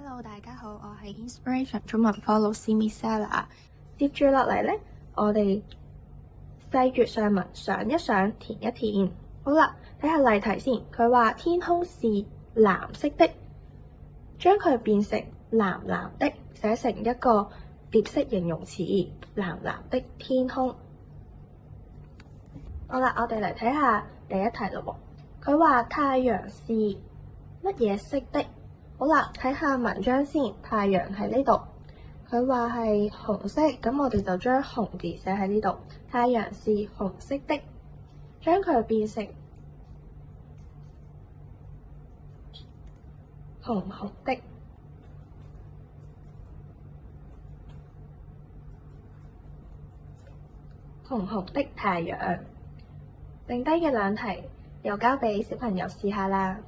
Hello， 大家好，我係 Inspiration 中文科老師 Miss Ella。接住落嚟呢，我哋細閱上文，想一想，填一填。好啦，睇下例題先。佢話天空是藍色的，將佢變成藍藍的，寫成一個疊式形容詞，藍藍的天空。好啦，我哋嚟睇下第一題咯。佢話太陽是乜嘢色的？好啦，睇下文章先。太陽喺呢度，佢話係紅色，咁我哋就將紅字寫喺呢度。太陽是紅色的，將佢變成紅紅的，紅紅的太陽。剩低嘅兩題又交俾小朋友試下啦。